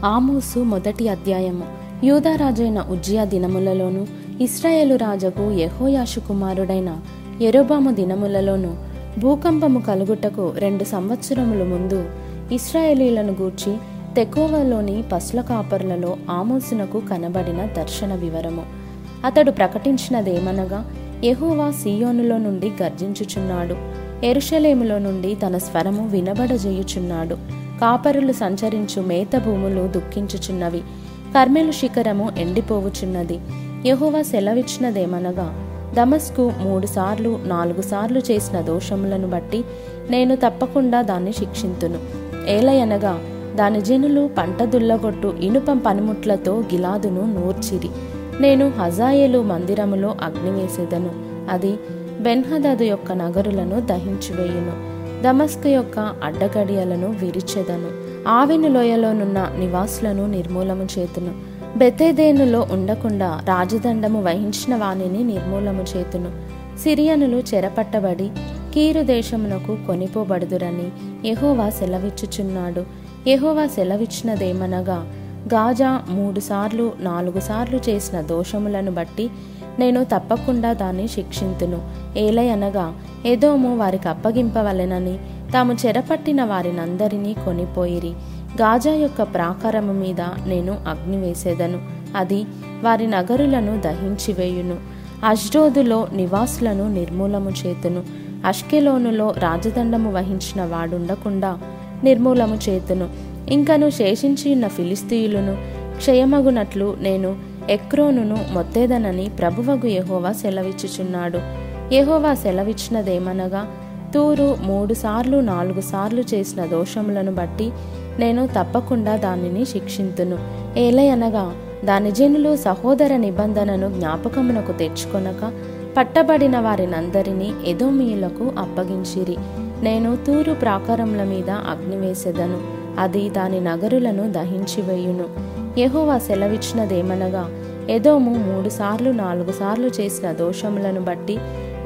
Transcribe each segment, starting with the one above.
ఆమోసు మొదటి అధ్యాయము. యూదారాజైన ఉజ్జియా దినములలోను, ఇశ్రాయేలు రాజుకు యెహోయాషు కుమారుడైన యెరోబాము దినములలోను భూకంపము కలుగుటకు 2 సంవత్సరముల ముందు ఇశ్రాయేలీలను గూర్చి తెకోవలోని పశుల కాపరులలో ఆమోసునకు కనబడిన దర్శన వివరము. అతడు ప్రకటించినదేమనగా, యెహోవా సీయోనులో నుండి గర్జించుచున్నాడు, యెరూషలేములో నుండి తన స్వరము వినబడజేయుచున్నాడు. కాపరులు సంచరించు మేత భూములు దుఃఖించుచున్నవి, కర్మెలు శిఖరము ఎండిపోవుచున్నది. యెహోవా సెలవిచ్చినదేమనగా, దమస్కు 3 సార్లు 4 సార్లు చేసిన దోషములను బట్టి నేను తప్పకుండా దాన్ని శిక్షింతును. ఏలయనగా దాని జనులు పంట దుల్లగొట్టు ఇనుప పనిముట్లతో గిలాదును నూర్చిరి. నేను హజాయేలు మందిరములో అగ్ని వేసేదను, అది బెన్హదదు యొక్క నగరులను దహించివేయును. దమస్కు యొక్క అడ్డగడియలను విరిచెదను. ఆవెను లోయలోనున్న నివాసులను నిర్మూలము చేతును. బెతెదేనులో ఉండకుండా రాజదండము వహించిన వానిని నిర్మూలము చేతును. సిరియనులు చెరపట్టబడి కీరు దేశమునకు కొనిపోబడుదురని యెహోవా సెలవిచ్చుచున్నాడు. యెహోవా సెలవిచ్చినదేమనగా, గాజా 3 సార్లు 4 సార్లు చేసిన దోషములను బట్టి నేను తప్పకుండా దాన్ని శిక్షింతును. ఏలయనగా ఎదోము వారికి అప్పగింపవలెనని తాము చెరపట్టిన వారినందరినీ కొనిపోయిరి. గాజా యొక్క ప్రాకారము మీద నేను అగ్ని వేసేదను, అది వారి నగరులను దహించివేయును. అష్డోదులో నివాసులను నిర్మూలము చేతును. అష్కెలోనులో రాజదండము వహించిన వాడుండకుండా నిర్మూలము చేతును. ఇంకను శేషించియున్న ఫిలిస్తీయులను క్షయమగునట్లు నేను ఎక్రోనును మొత్తేదనని ప్రభువగు యెహోవా సెలవిచ్చుచున్నాడు. యెహోవా సెలవిచ్చినదేమనగా, తూరు 3 సార్లు 4 సార్లు చేసిన దోషములను బట్టి నేను తప్పకుండా దానిని శిక్షింతును. ఏలయనగా దాని జనులు సహోదర నిబంధనను జ్ఞాపకమునకు తెచ్చుకొనక పట్టబడిన వారినందరినీ ఎదోమీయులకు అప్పగించిరి. నేను తూరు ప్రాకారముల మీద అగ్ని వేసెదను, అది దాని నగరులను దహించివేయును. యెహోవా సెలవిచ్చినదేమనగా, ఎదోము 3 సార్లు 4 సార్లు చేసిన దోషములను బట్టి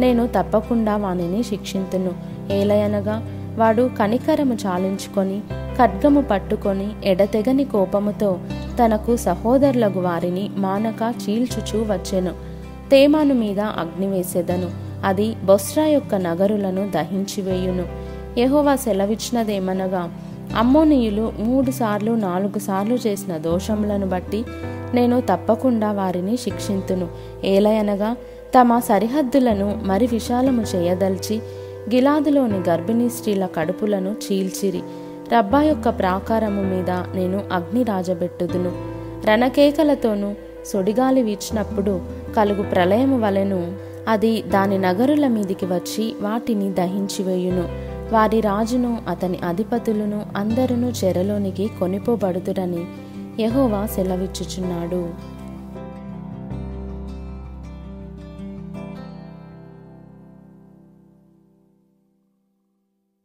నేను తప్పకుండా వానిని శిక్షింతును. ఏలయనగా వాడు కనికరము చాలించుకొని ఖడ్గము పట్టుకొని ఎడతెగని కోపముతో తనకు సహోదరులగు వారిని మానక చీల్చుచూ వచ్చెను. తేమాను మీద అగ్ని వేసెదను, అది బొస్రా యొక్క నగరులను దహించివేయును. యెహోవా సెలవిచ్చినదేమనగా, అమ్మోనీయులు 3 సార్లు 4 సార్లు చేసిన దోషములను బట్టి నేను తప్పకుండా వారిని శిక్షింతును. ఏలయనగా తమ సరిహద్దులను మరి విశాలము చేయదల్చి గిలాదులోని గర్భిణీ స్త్రీల కడుపులను చీల్చిరి. రబ్బా యొక్క ప్రాకారము మీద నేను అగ్ని రాజబెట్టుదును. రణకేకలతోనూ సొడిగాలి వీచినప్పుడు కలుగు ప్రళయము వలెను అది దాని నగరుల మీదికి వచ్చి వాటిని దహించివేయును. వారి రాజును అతని అధిపతులను అందరును చెరలోనికి కొనిపోబడుదురని యెహోవా సెలవిచ్చుచున్నాడు.